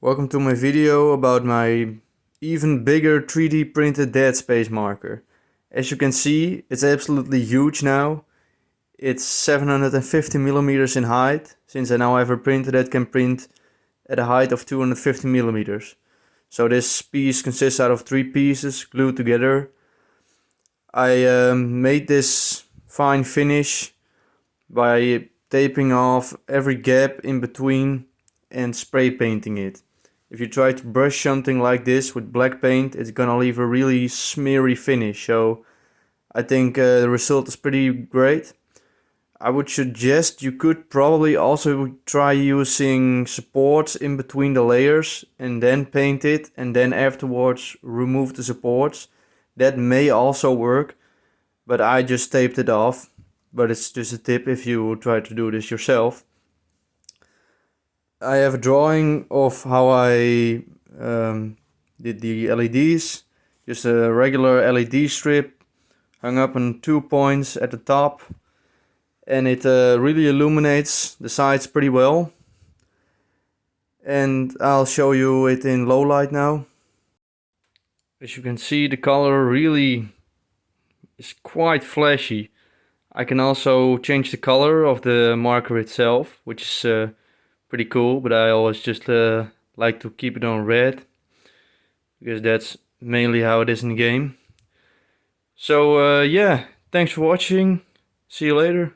Welcome to my video about my even bigger 3D printed Dead Space marker. As you can see, it's absolutely huge now. It's 750 millimeters in height, since I now have a printer that can print at a height of 250 millimeters. So this piece consists out of 3 pieces glued together. I made this fine finish by taping off every gap in between and spray painting it. If you try to brush something like this with black paint, it's gonna leave a really smeary finish. So I think the result is pretty great. I would suggest you could probably also try using supports in between the layers and then paint it, and then afterwards remove the supports. That may also work, but I just taped it off. But it's just a tip if you try to do this yourself. I have a drawing of how I did the LEDs. Just a regular LED strip hung up on 2 points at the top, and it really illuminates the sides pretty well. And I'll show you it in low light now. As you can see, the color really is quite flashy. I can also change the color of the marker itself, which is pretty cool, but I always just like to keep it on red, because that's mainly how it is in the game. So yeah, thanks for watching. See you later.